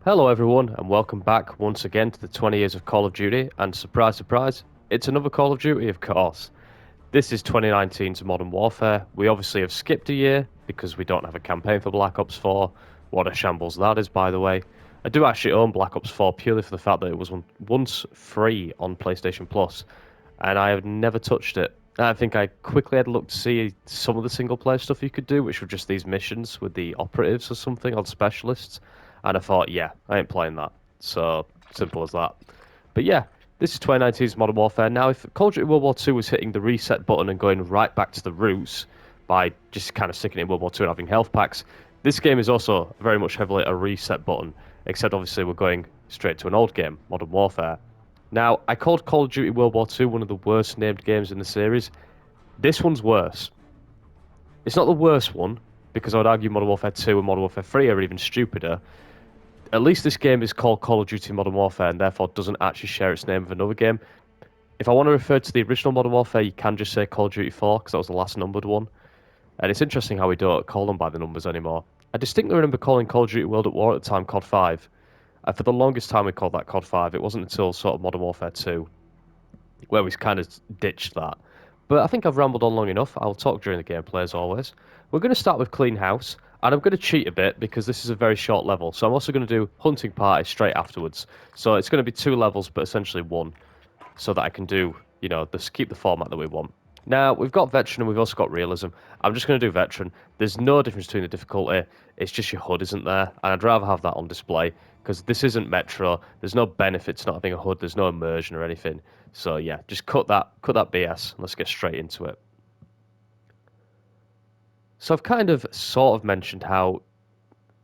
Hello everyone and welcome back once again to the 20 years of Call of Duty, and surprise surprise, it's another Call of Duty of course. This is 2019's Modern Warfare. We obviously have skipped a year because we don't have a campaign for Black Ops 4. What a shambles that is, by the way. I do actually own Black Ops 4 purely for the fact that it was once free on PlayStation Plus and I have never touched it. I think I quickly had a look to see some of the single player stuff you could do, which were just these missions with the operatives or something, or specialists. And I thought, yeah, I ain't playing that. So, simple as that. But yeah, this is 2019's Modern Warfare. Now, if Call of Duty World War II was hitting the reset button and going right back to the roots by just kind of sticking in World War II and having health packs, this game is also very much heavily a reset button, except obviously we're going straight to an old game, Modern Warfare. Now, I called Call of Duty World War II one of the worst named games in the series. This one's worse. It's not the worst one, because I would argue Modern Warfare 2 and Modern Warfare 3 are even stupider. At least this game is called Call of Duty Modern Warfare and therefore doesn't actually share its name with another game. If I want to refer to the original Modern Warfare, you can just say Call of Duty 4, because that was the last numbered one. And it's interesting how we don't call them by the numbers anymore. I distinctly remember calling Call of Duty World at War at the time COD 5. And for the longest time we called that COD 5. It wasn't until sort of Modern Warfare 2 where we kind of ditched that. But I think I've rambled on long enough. I'll talk during the gameplay as always. We're going to start with Clean House, and I'm going to cheat a bit because this is a very short level. So I'm also going to do Hunting Party straight afterwards. So it's going to be 2 levels, but essentially 1, so that I can do, keep the format that we want. Now, we've got Veteran and we've also got Realism. I'm just going to do Veteran. There's no difference between the difficulty. It's just your HUD isn't there, and I'd rather have that on display because this isn't Metro. There's no benefit to not having a HUD. There's no immersion or anything. So yeah, just cut that BS. Let's get straight into it. So I've kind of sort of mentioned how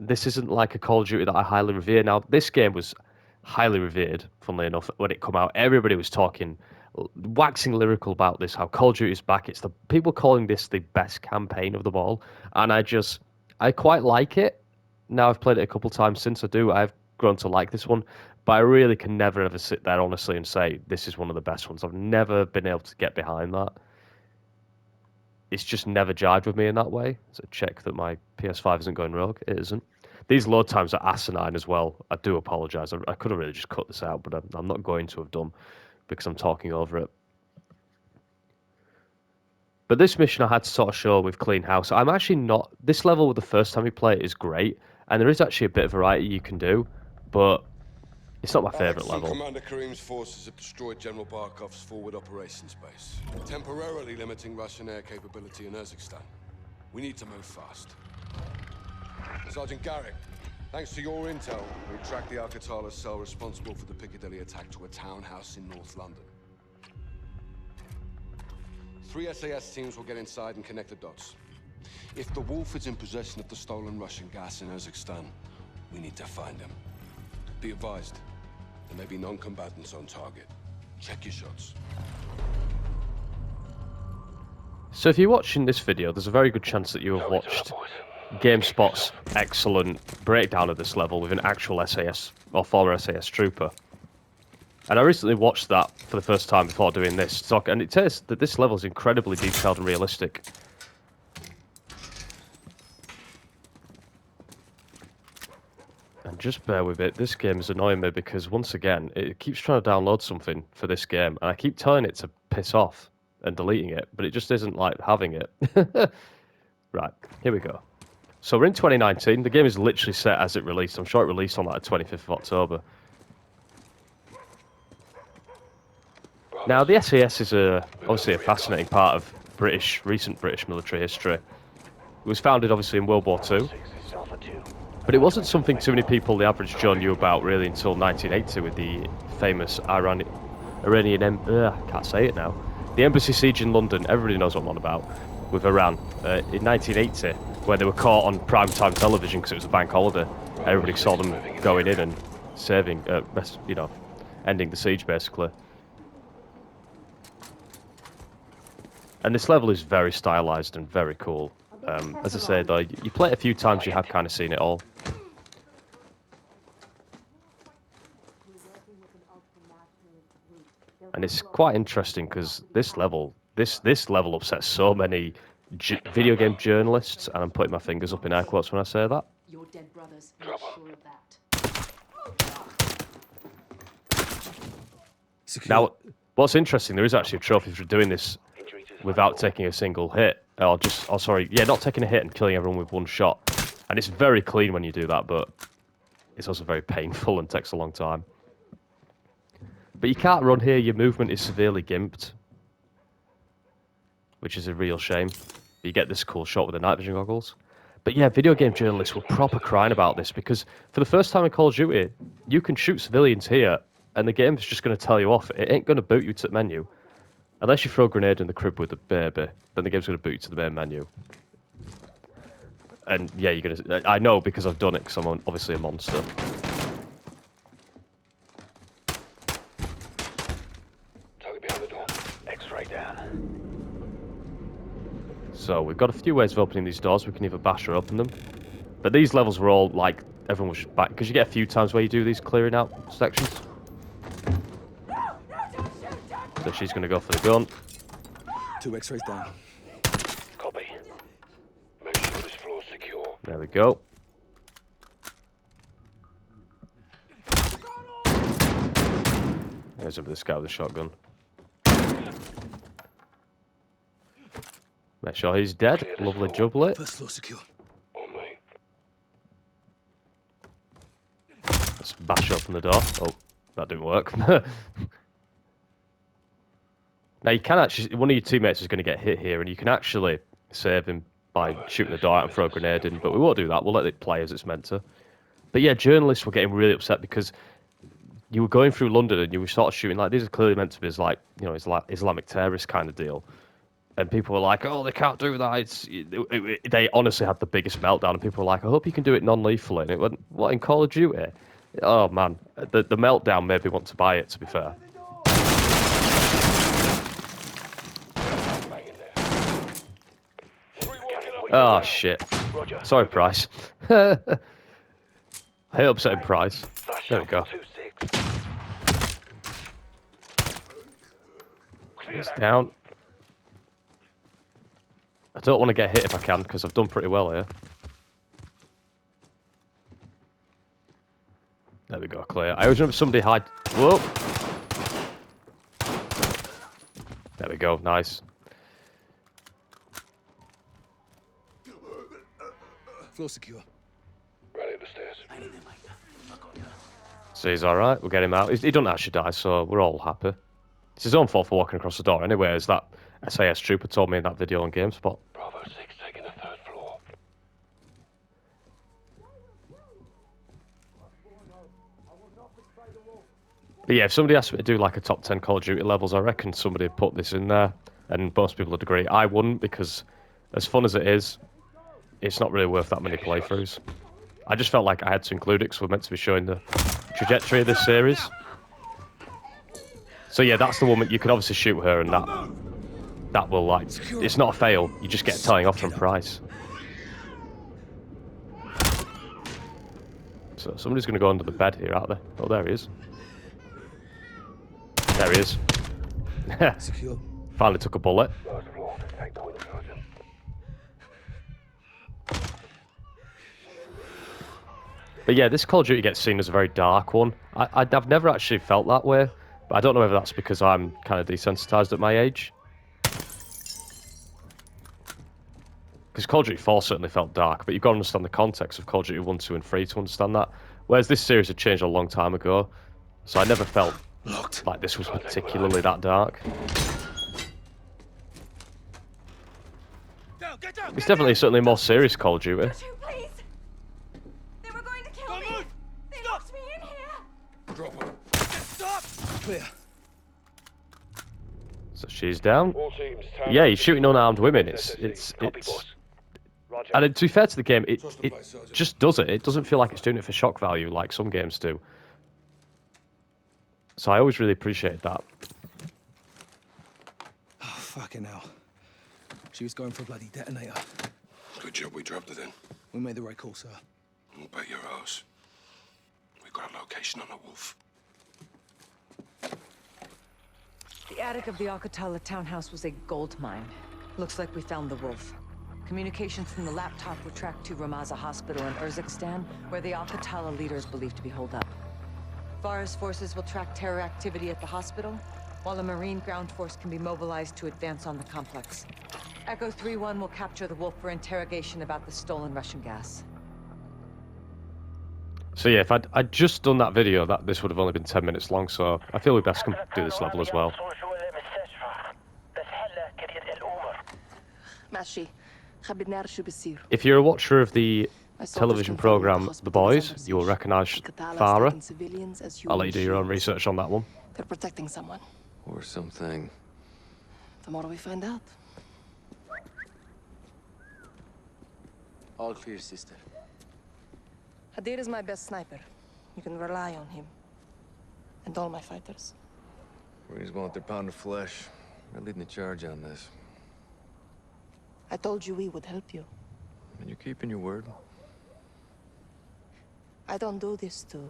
this isn't like a Call of Duty that I highly revere. Now, this game was highly revered, funnily enough, when it came out. Everybody was talking, waxing lyrical about this, how Call of Duty is back. It's the people calling this the best campaign of them all. And I quite like it. Now I've played it a couple times since I've grown to like this one. But I really can never ever sit there honestly and say this is one of the best ones. I've never been able to get behind that. It's just never jived with me in that way. So check that my PS5 isn't going rogue. It isn't. These load times are asinine as well. I do apologise. I could have really just cut this out, but I'm not going to have done because I'm talking over it. But this mission I had to sort of show with Clean House. I'm actually not... This level with the first time you play it is great, and there is actually a bit of variety you can do, but it's not my favourite level. Commander Karim's forces have destroyed General Barkov's forward operations base, temporarily limiting Russian air capability in Urzikstan. We need to move fast. Sergeant Garrick, thanks to your intel, we tracked the Al-Qatala cell responsible for the Piccadilly attack to a townhouse in North London. 3 SAS teams will get inside and connect the dots. If the Wolf is in possession of the stolen Russian gas in Urzikstan, we need to find him. Be advised, there may be non-combatants on target. Check your shots. So if you're watching this video, there's a very good chance that you have watched GameSpot's excellent breakdown of this level with an actual SAS or former SAS trooper. And I recently watched that for the first time before doing this, and it says that this level is incredibly detailed and realistic. And just bear with it, this game is annoying me because once again, it keeps trying to download something for this game, and I keep telling it to piss off and deleting it, but it just isn't like having it. Right, here we go. So we're in 2019, the game is literally set as it released. I'm sure it released on like the 25th of October. Now, the SAS is obviously a fascinating part of recent British military history. It was founded obviously in World War II, but it wasn't something too many people, the average Joe, knew about really until 1980 with the famous can't say it now. The embassy siege in London, everybody knows what I'm on about, with Iran, in 1980, where they were caught on primetime television because it was a bank holiday. Everybody saw them going in and saving, ending the siege basically. And this level is very stylized and very cool. As I say, though, you play it a few times, you have kind of seen it all. And it's quite interesting because this level upsets so many video game journalists, and I'm putting my fingers up in air quotes when I say that. Your dead brothers are sure of that. Secure. Now, what's interesting, there is actually a trophy for doing this without taking a single hit. Or just, oh sorry, yeah, not taking a hit and killing everyone with one shot. And it's very clean when you do that, but it's also very painful and takes a long time. But you can't run here, your movement is severely gimped. Which is a real shame. You get this cool shot with the night vision goggles. But yeah, video game journalists were proper crying about this because for the first time in Call of Duty, you can shoot civilians here and the game's just going to tell you off. It ain't going to boot you to the menu. Unless you throw a grenade in the crib with the baby, then the game's going to boot you to the main menu. And yeah, you're going to... I know because I've done it because I'm obviously a monster. Target behind the door. X-ray down. So we've got a few ways of opening these doors. We can either bash or open them. But these levels were all like, everyone was back. Because you get a few times where you do these clearing out sections. So she's going to go for the gun. 2 X-rays down. Copy. Make sure this floor's secure. There we go. There's this guy with a shotgun. Make sure he's dead. Lovely jubbly. First floor secure. On me. Let's bash open the door. Oh, that didn't work. Now you can actually, one of your teammates is going to get hit here, and you can actually save him by shooting the door out and throw a grenade in, but we won't do that. We'll let it play as it's meant to. But yeah, journalists were getting really upset because you were going through London and you were sort of shooting like, these are clearly meant to be as like, you know, Islamic terrorist kind of deal. And people were like, oh, they can't do that. They honestly had the biggest meltdown, and people were like, I hope you can do it non-lethally. And it went, what, in Call of Duty? Oh, man. The meltdown made me want to buy it, to be fair. Oh, shit. Sorry, Price. I hate upsetting Price. There we go. He's down. I don't want to get hit if I can, because I've done pretty well here. There we go, clear. I always remember somebody hide... Whoa! There we go, nice. Floor secure. Right at the stairs. So he's alright, we'll get him out. He doesn't actually die, so we're all happy. It's his own fault for walking across the door anyway, as that SAS trooper told me in that video on GameSpot. Bravo 6 taking the 3rd floor. But yeah, if somebody asked me to do like a top 10 Call of Duty levels, I reckon somebody would put this in there. And most people would agree. I wouldn't, because as fun as it is, it's not really worth that many playthroughs. I just felt like I had to include it because we're meant to be showing the trajectory of this series. So yeah, that's the woman. You can obviously shoot her, and that will like, it's not a fail. You just get a telling off from Price. So somebody's going to go under the bed here, aren't they? Oh, there he is. There he is. Secure. Finally took a bullet. Last floor. Take the window, Sergeant. But yeah, this Call of Duty gets seen as a very dark one. I've never actually felt that way, but I don't know whether that's because I'm kind of desensitized at my age. Because Call of Duty 4 certainly felt dark, but you've got to understand the context of Call of Duty 1, 2, and 3 to understand that. Whereas this series had changed a long time ago, so I never felt like this was particularly that dark. It's definitely certainly a more serious Call of Duty. Please. They were going to kill me. They locked me in here. Drop her. Stop! Clear. So she's down. All teams. Yeah, he's shooting unarmed women. Copy, boss. Roger. And to be fair to the game, it just does it. It doesn't feel like it's doing it for shock value like some games do. So I always really appreciate that. Oh, fucking hell. She was going for a bloody detonator. Good job we dropped it in. We made the right call, sir. We'll bet your ass. We got a location on the wolf. The attic of the Al-Qatala townhouse was a gold mine. Looks like we found the wolf. Communications from the laptop were tracked to Ramaza Hospital in Urzikstan, where the Al-Qatala leader is believed to be holed up. Farah's forces will track terror activity at the hospital, while a Marine ground force can be mobilized to advance on the complex. Echo 3-1 will capture the Wolf for interrogation about the stolen Russian gas. So yeah, if I'd just done that video, this would have only been 10 minutes long, so I feel we best can do this level as well. If you're a watcher of the television program The Boys, you will recognise Farah. I'll let you do your own research on that one. They're protecting someone. Or something. The more we find out. All clear, sister. Hadir is my best sniper. You can rely on him. And all my fighters. Marines want their pound of flesh. We're leading the charge on this. I told you we would help you. And you're keeping your word. I don't do this to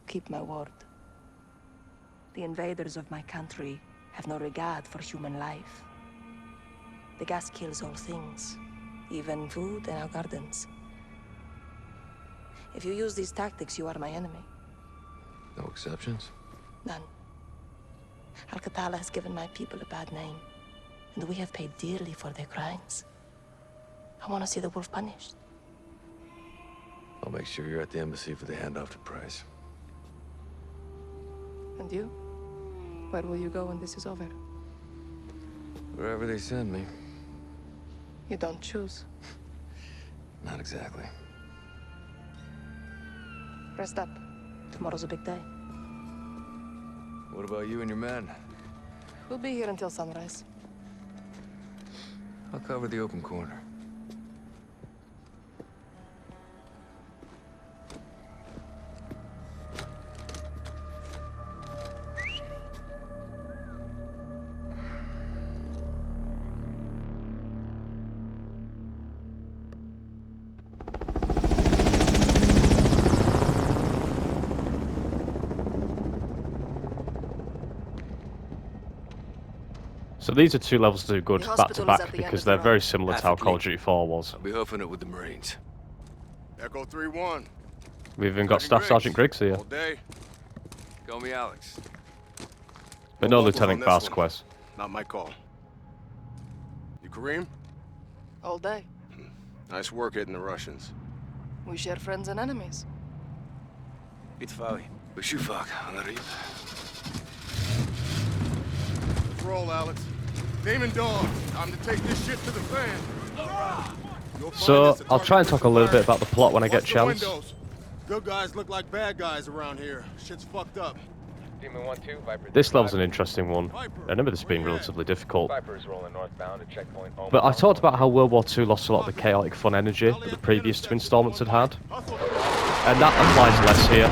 keep my word. The invaders of my country have no regard for human life. The gas kills all things, even food and our gardens. If you use these tactics, you are my enemy. No exceptions? None. Al-Qatala has given my people a bad name, and we have paid dearly for their crimes. I want to see the wolf punished. I'll make sure you're at the embassy for the handoff to Price. And you? Where will you go when this is over? Wherever they send me. You don't choose. Not exactly. Rest up. Tomorrow's a big day. What about you and your men? We'll be here until sunrise. I'll cover the open corner. So these are two levels to do good The back to hospital is back at the end because of the they're very road. similar to how Call of Duty 4 was. I'll be hoofing it with the Marines. Echo 3-1. We've even got Staff Sergeant Griggs here, All day. Call me Alex. but no locals on Lieutenant this one. Vasquez. Not my call. You Kareem? All day. Nice work hitting the Russians. We share friends and enemies. Bitfawi. Bashufak, Anarib. Let's roll, Alex. Name and dog. Time to take this shit to the fan. You'll find So us a I'll try and talk a little bit target about the plot when I get Watch the chance. windows. Good guys look like bad guys around here. Shit's fucked up. Demon 1-2, Viper. This level's an interesting one. I remember this being relatively difficult. Viper is rolling northbound at checkpoint. But I talked about how World War II lost a lot of the chaotic fun energy that the previous two installments had had. And that applies less here.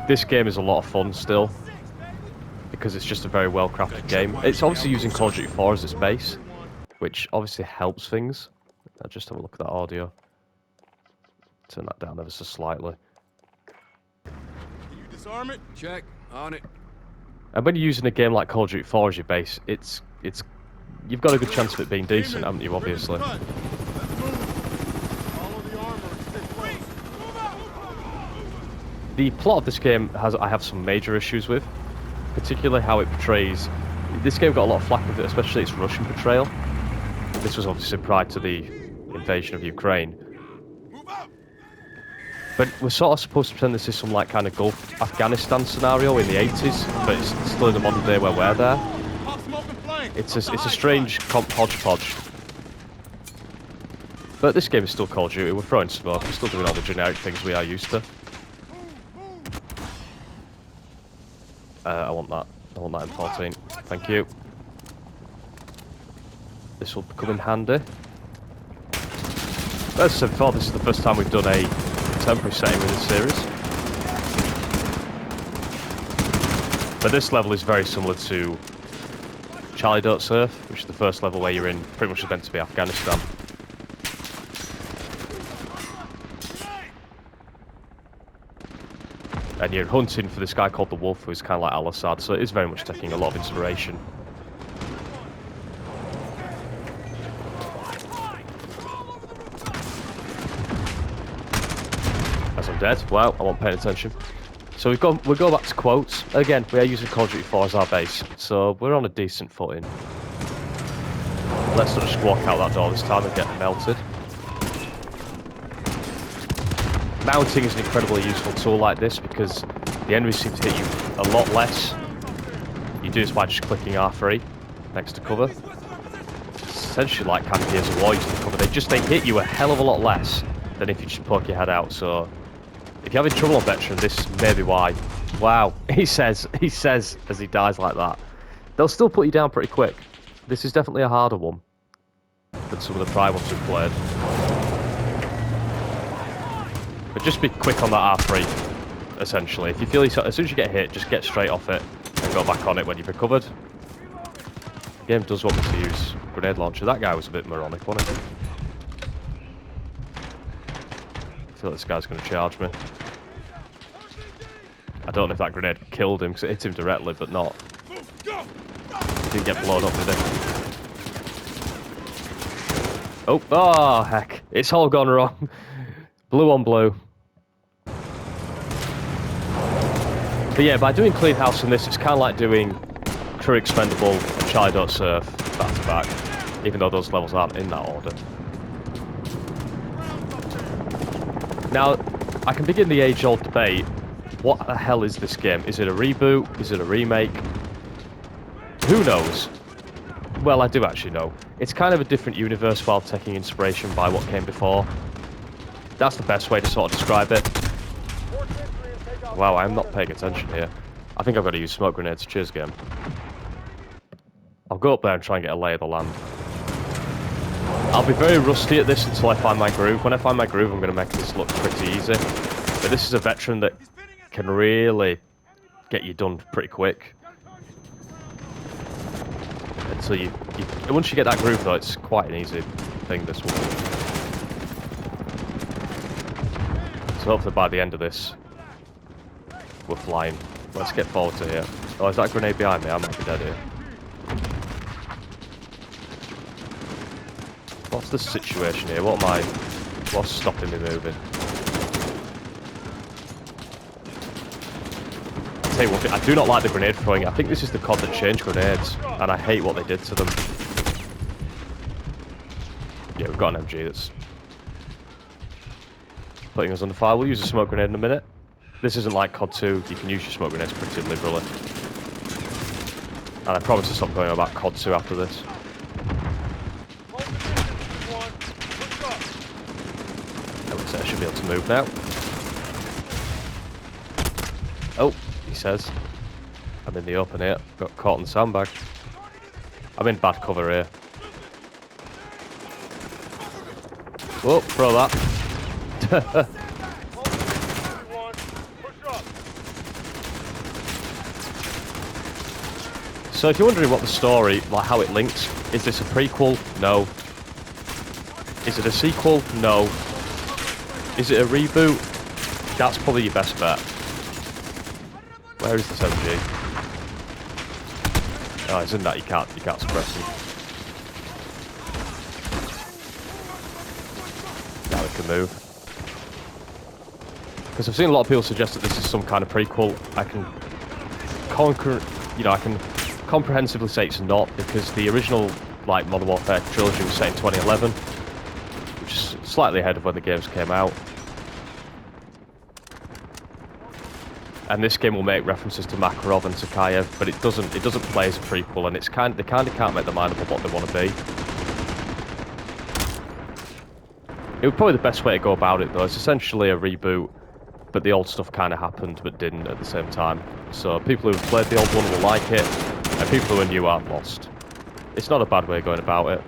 This game is a lot of fun still, because it's just a very well crafted game. It's obviously using Call of Duty 4 as its base, which obviously helps things. I'll just have a look at that audio. Turn that down ever so slightly. Can you disarm it? Check. On it. And when you're using a game like Call of Duty 4 as your base, it's you've got a good chance of it being decent, haven't you, obviously? Let's move. Follow the armor and stay close. The plot of this game I have some major issues with, particularly how it portrays. This game got a lot of flack with it, especially its Russian portrayal. This was obviously prior to the invasion of Ukraine. But we're sort of supposed to pretend this is some like kind of Gulf Afghanistan scenario in the 80s, but it's still in the modern day where we're there. It's a strange hodgepodge. But this game is still Call of Duty. We're throwing smoke. We're still doing all the generic things we are used to. I want that. I want that M14. Thank you. This will come in handy. As I said before, this is the first time we've done a contemporary setting with this series. But this level is very similar to Charlie Don't Surf, which is the first level where you're in pretty much meant to be Afghanistan. And you're hunting for this guy called the Wolf, who's kind of like Al-Assad, so it is very much taking a lot of inspiration. As I'm dead. Wow, I wasn't paying attention. So we go back to quotes. Again, we are using Call of Duty 4 as our base, so we're on a decent footing. Let's not just walk out that door this time and get melted. Mounting is an incredibly useful tool like this because the enemies seem to hit you a lot less. You do this by just clicking R3 next to cover. It's essentially like kind of Gears of War using cover. They hit you a hell of a lot less than if you just poke your head out. So if you're having trouble on Veteran, this may be why. Wow, he says as he dies like that. They'll still put you down pretty quick. This is definitely a harder one than some of the prior ones we've played. But just be quick on that R3, essentially. If you feel as soon as you get hit, just get straight off it and go back on it when you've recovered. The game does want me to use grenade launcher. That guy was a bit moronic, wasn't he? I feel like this guy's going to charge me. I don't know if that grenade killed him because it hit him directly, but not. He didn't get blown up, did he? Oh, heck. It's all gone wrong. Blue on blue. But yeah, by doing Clean House in this, it's kind of like doing Crew Expendable and Charlie Don't Surf back to back, even though those levels aren't in that order. Now, I can begin the age-old debate. What the hell is this game? Is it a reboot? Is it a remake? Who knows? Well, I do actually know. It's kind of a different universe while taking inspiration by what came before. That's the best way to sort of describe it. Wow, I'm not paying attention here. I think I've got to use smoke grenades. Cheers, game. I'll go up there and try and get a lay of the land. I'll be very rusty at this until I find my groove. When I find my groove, I'm going to make this look pretty easy. But this is a veteran that can really get you done pretty quick. Until once you get that groove, though, it's quite an easy thing, this one. So hopefully by the end of this, we're flying. Let's get forward to here. Oh, is that a grenade behind me? I might be dead here. What's the situation here? What's stopping me moving? I'll tell you one thing, I do not like the grenade throwing. I think this is the COD that changed grenades, and I hate what they did to them. Yeah, we've got an MG that's putting us under fire. We'll use a smoke grenade in a minute. This isn't like COD 2, you can use your smoke grenades pretty liberally. And I promise to stop going on about COD 2 after this. I should be able to move now. Oh, he says. I'm in the open here. Got caught in the sandbag. I'm in bad cover here. Whoa, throw that. So if you're wondering what the story, like how it links, is this a prequel? No. Is it a sequel? No. Is it a reboot? That's probably your best bet. Where is this MG? Oh, it's in that you can't suppress him. Now we can move. Because I've seen a lot of people suggest that this is some kind of prequel. I can comprehensively say it's not, because the original Modern Warfare trilogy was set in 2011, which is slightly ahead of when the games came out. And this game will make references to Makarov and Tokayev, but it doesn't play as a prequel, and they kind of can't make their mind up on what they want to be. It would probably be the best way to go about it, though. It's essentially a reboot, but the old stuff kind of happened but didn't at the same time. So people who've played the old one will like it, and people who are new aren't lost. It's not a bad way of going about it.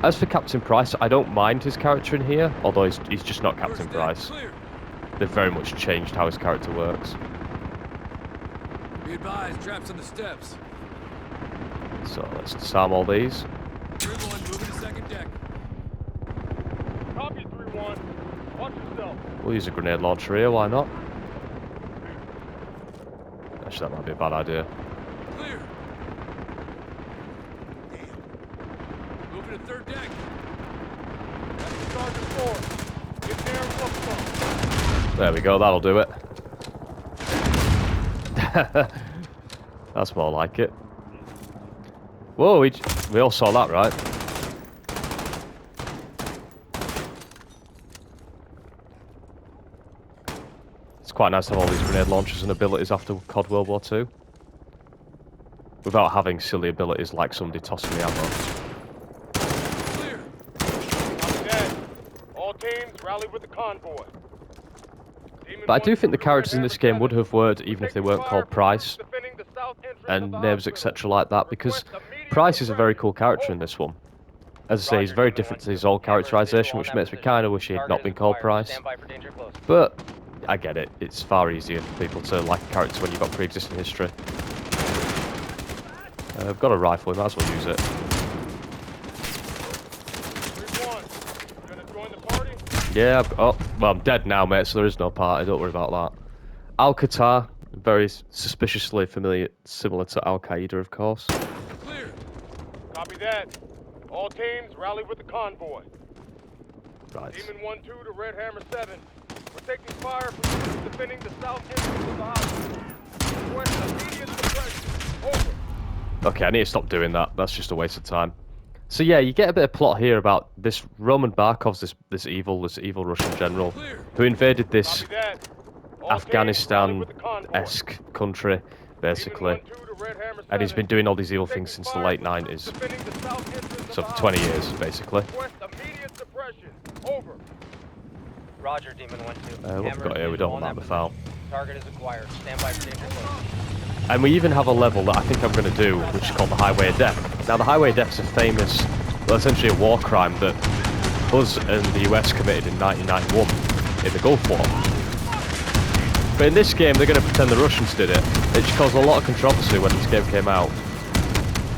As for Captain Price, I don't mind his character in here, although he's just not Captain Price. They've very much changed how his character works. Be advised, traps on the steps. So let's disarm all these. 3-1, moving to second deck. Copy 3-1. Watch yourself. We'll use a grenade launcher here, why not? Actually, that might be a bad idea. Clear. Moving to third deck. There we go, that'll do it. That's more like it. Whoa, we all saw that, right? It's quite nice to have all these grenade launchers and abilities after COD World War II. Without having silly abilities like somebody tossing me ammo. All teams rally with the convoy. But I do think the characters in this game would have worked even if they weren't called Price and names etc like that, because Price is a very cool character in this one. As I say, he's very different to his old characterization, which makes me kind of wish he had not been called Price. But I get it, it's far easier for people to like a character when you've got pre-existing history. I've got a rifle, we might as well use it. Yeah, oh, well, I'm dead now, mate, so there is no party, don't worry about that. Al-Qatar, very suspiciously similar to Al-Qaeda, of course. Clear. Copy that. All teams rally with the convoy. Right. Demon 1-2 to Red Hammer 7. We're taking fire from troops defending the south entrance of the hospital. Request immediate suppression. Over. Okay, I need to stop doing that. That's just a waste of time. So yeah, you get a bit of plot here about this Roman Barkov's this evil Russian general who invaded this Afghanistan-esque country, basically. And he's been doing all these evil things since the late 90s. So for 20 years, basically. Roger, Demon 1-2. What have we got here? We don't want that in the foul. Target is acquired. Stand by for danger close. And we even have a level that I think I'm going to do, which is called the Highway of Death. Now, the Highway of Death is a famous, well, essentially a war crime that us and the US committed in 1991 in the Gulf War. But in this game, they're going to pretend the Russians did it. It caused a lot of controversy when this game came out.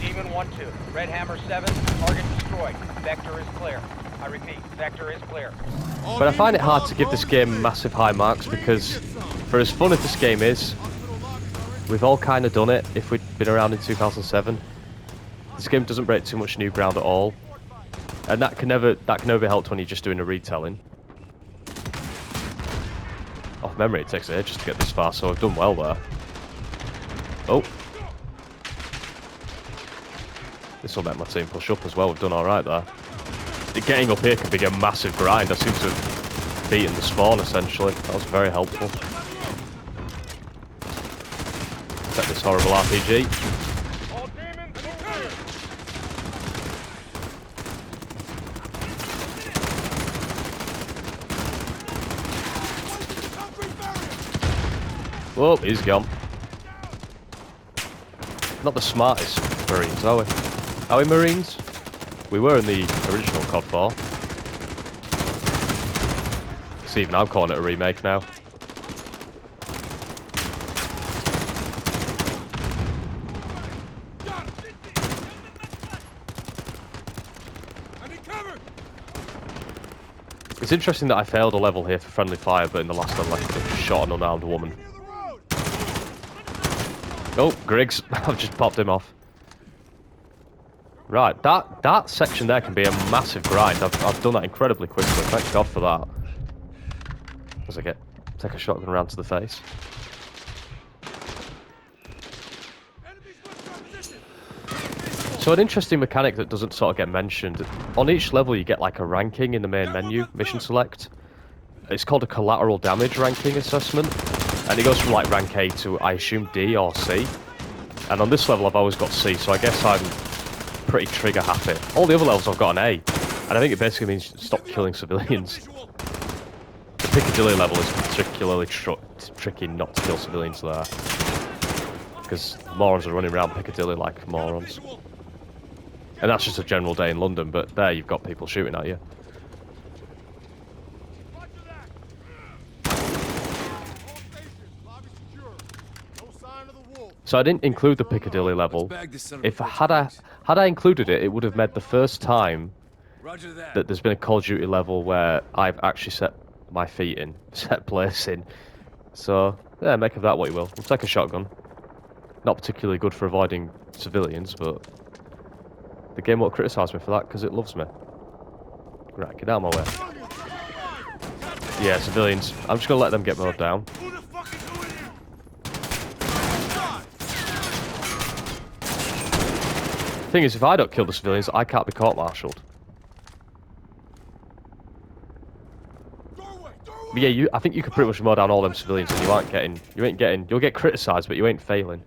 Demon 1-2. Red Hammer 7. Target destroyed. Vector is clear. I repeat, vector is clear. But I find it hard to give this game massive high marks because, for as fun as this game is, we've all kind of done it if we'd been around in 2007. This game doesn't break too much new ground at all. And that can never be helped when you're just doing a retelling. Off memory, it takes ages to get this far, so I've done well there. Oh. This will make my team push up as well, we've done alright there. Getting up here can be a massive grind. I seem to have beaten the spawn, essentially. That was very helpful. Set this horrible RPG. Whoa, he's gone. Not the smartest Marines, are we? Are we Marines? We were in the original COD 4. See, even I'm calling it a remake now. It's interesting that I failed a level here for friendly fire, but in the last one I just shot an unarmed woman. Oh, Griggs. I've just popped him off. Right, that section there can be a massive grind. I've done that incredibly quickly. Thank God for that. As I take a shotgun around to the face. So an interesting mechanic that doesn't sort of get mentioned. On each level you get like a ranking in the main menu, mission select. It's called a collateral damage ranking assessment. And it goes from like rank A to, I assume, D or C. And on this level I've always got C, so I guess I'm pretty trigger happy. All the other levels I've got an A. And I think it basically means stop killing civilians. The Piccadilly level is particularly tricky not to kill civilians there. Because morons are running around Piccadilly like morons. And that's just a general day in London, but there you've got people shooting at you. So I didn't include the Piccadilly level. If had I included it, it would have made the first time that there's been a Call of Duty level where I've actually set my feet in, set place in. So yeah, make of that what you will. We'll take a shotgun. Not particularly good for avoiding civilians, but the game won't criticise me for that because it loves me. Right, get out of my way. Yeah, civilians. I'm just gonna let them get mowed down. Thing is, if I don't kill the civilians, I can't be court-martialed. But yeah, I think you could pretty much mow down all them civilians, and you'll get criticised, but you ain't failing.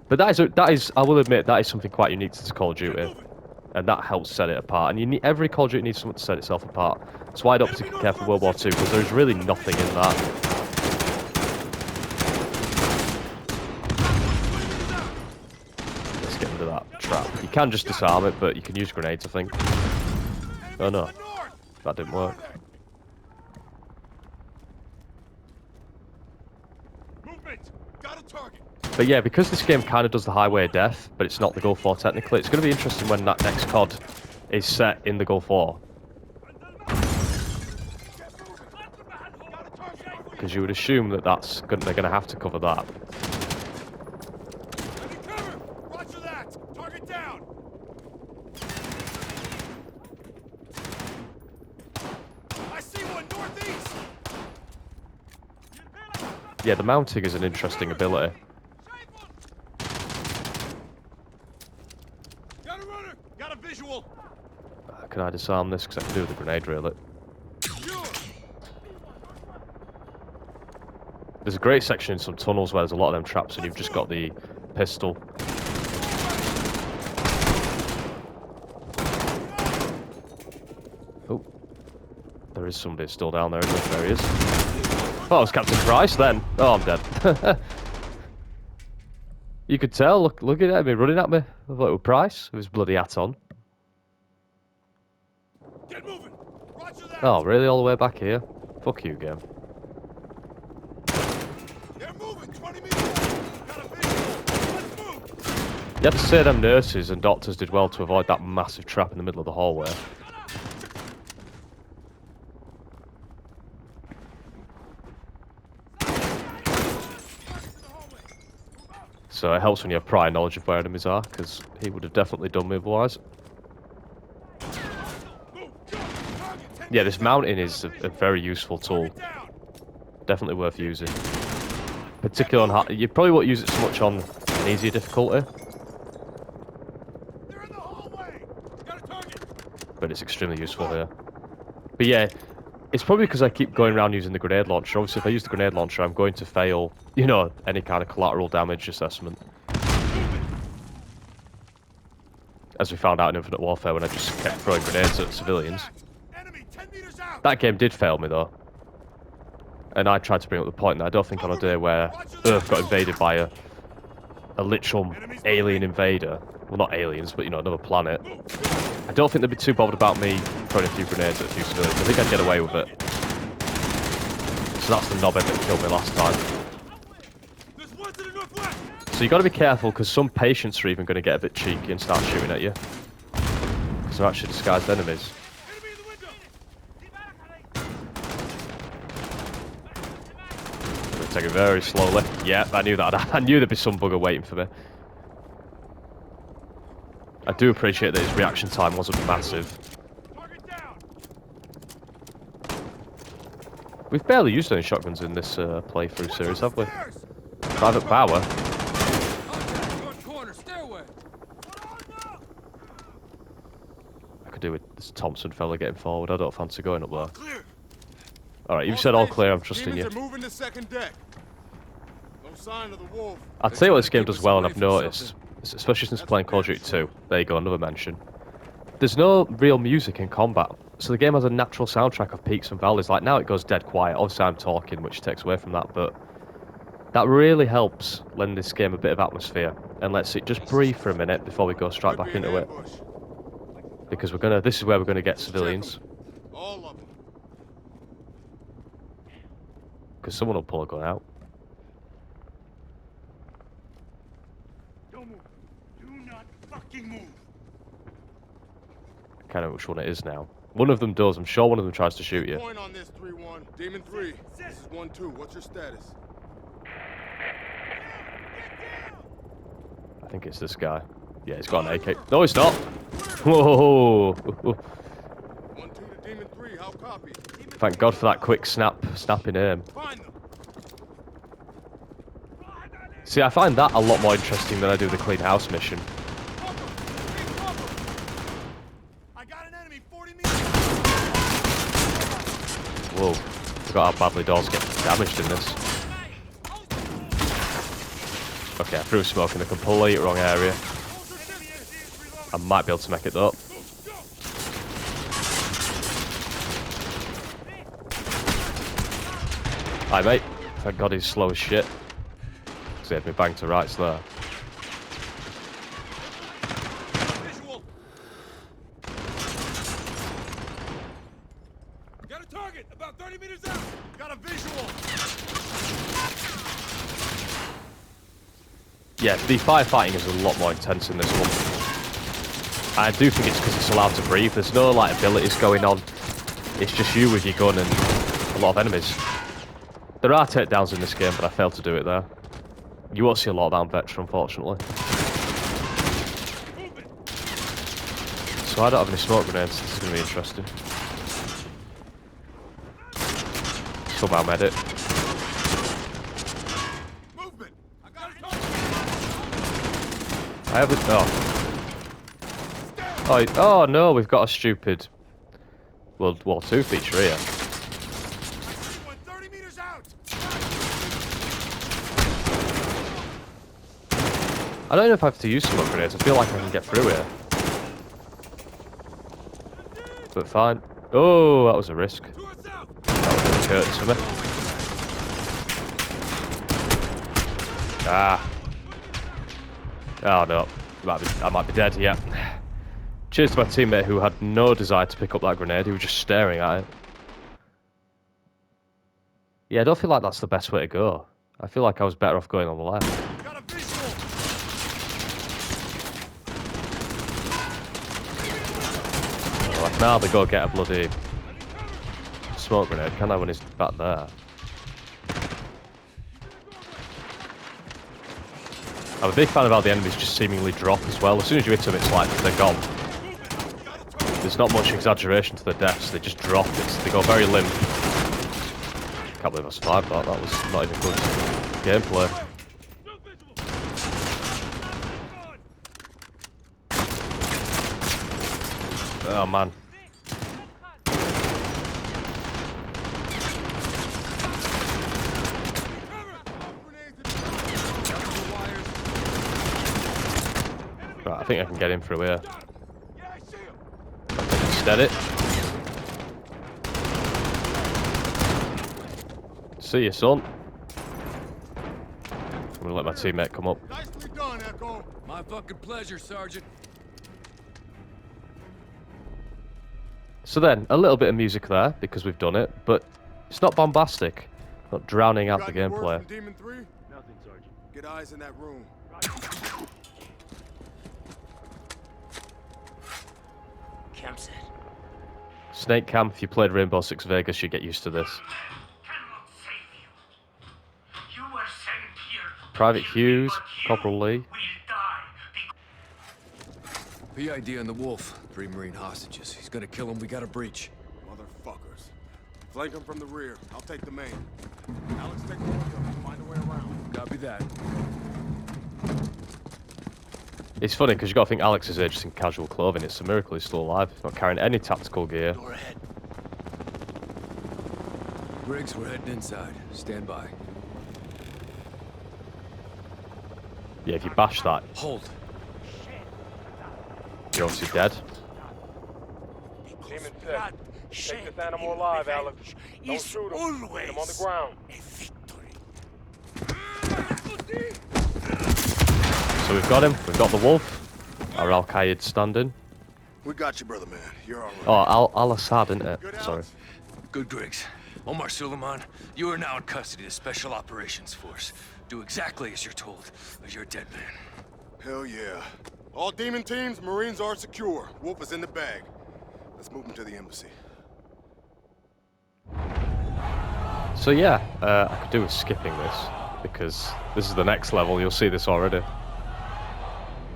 But that is, I will admit, that is something quite unique to this Call of Duty, and that helps set it apart. And every Call of Duty needs something to set itself apart. That's why I don't particularly care for World War II, because there's really nothing in that. Let's get rid of that trap. You can just disarm it, but you can use grenades, I think. Oh no, that didn't work. But yeah, because this game kind of does the Highway of Death, but it's not the Gulf War technically, it's going to be interesting when that next COD is set in the Gulf War. Because you would assume that they're going to have to cover that. Yeah, the mounting is an interesting ability. Can I disarm this? Because I can do with the grenade, really. There's a great section in some tunnels where there's a lot of them traps and you've just got the pistol. Oh. There is somebody still down there, isn't there? There he is. Oh, it's Captain Price then. Oh, I'm dead. You could tell, look at me, running at me. I thought it was Price with his bloody hat on. Get moving. Roger that. Oh, really? All the way back here? Fuck you, game. They're moving 20 meters. Got a visual. Let's move. You have to say them nurses and doctors did well to avoid that massive trap in the middle of the hallway. So it helps when you have prior knowledge of where enemies are, because he would have definitely done me otherwise. Yeah, this mounting is a very useful tool. Definitely worth using. Particularly on hard. You probably won't use it so much on an easier difficulty. But it's extremely useful here. But yeah, it's probably because I keep going around using the grenade launcher. Obviously, if I use the grenade launcher, I'm going to fail, you know, any kind of collateral damage assessment. As we found out in Infinite Warfare when I just kept throwing grenades at civilians. That game did fail me though. And I tried to bring up the point that I don't think on a day where Earth got invaded by a literal alien invader, well not aliens, but you know, another planet, I don't think they'd be too bothered about me throwing a few grenades at a few civilians. I think I'd get away with it. So that's the knobhead that killed me last time. So you got to be careful because some patients are even going to get a bit cheeky and start shooting at you. Because they're actually disguised enemies. Take it very slowly. Yeah, I knew that. I knew there'd be some bugger waiting for me. I do appreciate that his reaction time wasn't massive. We've barely used any shotguns in this playthrough series, have we? Private Power. I could do with this Thompson fella getting forward. I don't fancy going up there. Alright, you've said all clear, I'm trusting you. I'll tell you what this game does well, and I've noticed, especially since playing Call of Duty 2. There you go, another mention. There's no real music in combat, so the game has a natural soundtrack of peaks and valleys. Like now it goes dead quiet, obviously I'm talking, which takes away from that, but that really helps lend this game a bit of atmosphere. And let's see, just breathe for a minute before we go straight back into it. Because this is where we're gonna get civilians. Because someone will pull a gun out. Don't move. Do not fucking move. I can't know which one it is now. One of them does. I'm sure one of them tries to shoot you. Point on this 3-1. Demon 3. This is 1-2. What's your status? I think it's this guy. Yeah, he's got an AK. No, it's not. Whoa. Thank God for that quick snapping aim. See, I find that a lot more interesting than I do the clean house mission. Whoa, forgot how badly doors get damaged in this. Okay, I threw smoke in the complete wrong area. I might be able to make it up. Hi mate, thank God he's slow as shit. He had me banged to rights there. Got a target about 30 meters out. Got a visual. Yeah, the firefighting is a lot more intense in this one. I do think it's because it's allowed to breathe. There's no like abilities going on. It's just you with your gun and a lot of enemies. There are takedowns in this game, but I failed to do it there. You won't see a lot of armed veteran, unfortunately. So I don't have any smoke grenades. This is going to be interesting. Somehow made it. I haven't. Oh no, we've got a stupid World War II feature here. I don't know if I have to use smoke grenades. I feel like I can get through here. But fine. Oh, that was a risk. That was curtains for me. Ah. Oh no. I might be dead, yeah. Cheers to my teammate who had no desire to pick up that grenade. He was just staring at it. Yeah, I don't feel like that's the best way to go. I feel like I was better off going on the left. Now they go get a bloody smoke grenade, can I, when he's back there? I'm a big fan of how the enemies just seemingly drop as well. As soon as you hit them, it's like they're gone. There's not much exaggeration to their deaths, they just drop. They go very limp. Can't believe I survived that, that was not even good gameplay. Oh man. Right, I think I can get him through here. Stead it. See you, son. I'm gonna let my teammate come up. Nicely done, Echo. My fucking pleasure, Sergeant. So then, a little bit of music there, because we've done it, but it's not bombastic. Not drowning out the gameplay. Demon 3? Nothing, Sergeant. Get eyes in that room. Camp set. Snake Camp, if you played Rainbow Six Vegas, you get used to this. Private Hughes, Corporal Lee. PID on the Wolf. 3 Marine hostages. He's gonna kill him. We got a breach. Motherfuckers. Flank him from the rear. I'll take the main. Alex, take the window. Find a way around. Copy that. It's funny because you got to think Alex is just in casual clothing. It's a miracle he's still alive. He's not carrying any tactical gear. Door ahead. Briggs, we're heading inside. Stand by. Yeah, if you bash that, hold. You're obviously dead. Demon 6. Take this animal alive, Alex. Don't shoot him. Get him on the ground. So we've got him. We've got the wolf. Our Al-Qaeda stand-in. We got you, brother man. You're all right. Oh, Al-Assad, isn't it? Sorry. Good, Griggs. Omar Suleiman, you are now in custody of the Special Operations Force. Do exactly as you're told, or you're a dead man. Hell yeah. All demon teams, Marines are secure. Wolf is in the bag. Let's move him to the embassy. So yeah, I could do with skipping this, because this is the next level. You'll see this already.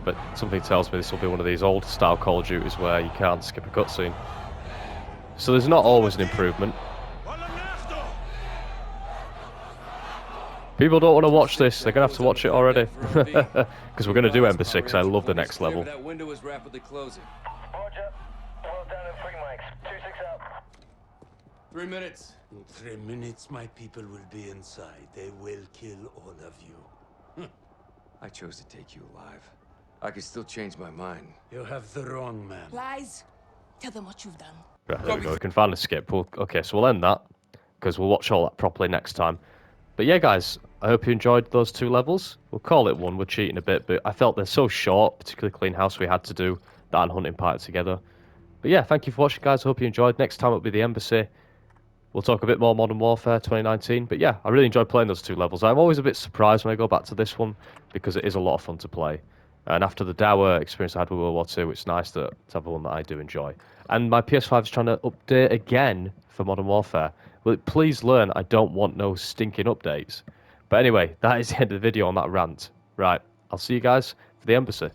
But something tells me this will be one of these old style Call of Duties where you can't skip a cutscene. So there's not always an improvement. People don't want to watch this. They're going to have to watch it already. Because we're going to do Ember 6. I love the next level. That window is rapidly closing. Roger. Well done in 3 mics. 2-6 out. 3 minutes. In 3 minutes, my people will be inside. They will kill all of you. I chose to take you alive. I could still change my mind. You have the wrong man. Lies. Tell them what you've done. Right, there we go. We can finally skip. Okay, so we'll end that. Because we'll watch all that properly next time. But yeah, guys, I hope you enjoyed those 2 levels. We'll call it one. We're cheating a bit, but I felt they're so short, particularly Clean House. We had to do that and Hunting Party together. But yeah, thank you for watching, guys. I hope you enjoyed. Next time it'll be the Embassy. We'll talk a bit more Modern Warfare 2019. But yeah, I really enjoyed playing those 2 levels. I'm always a bit surprised when I go back to this one because it is a lot of fun to play. And after the dour experience I had with World War II, it's nice to have one that I do enjoy. And my PS5 is trying to update again for Modern Warfare. Will it please learn I don't want no stinking updates? But anyway, that is the end of the video on that rant. Right, I'll see you guys for the Embassy.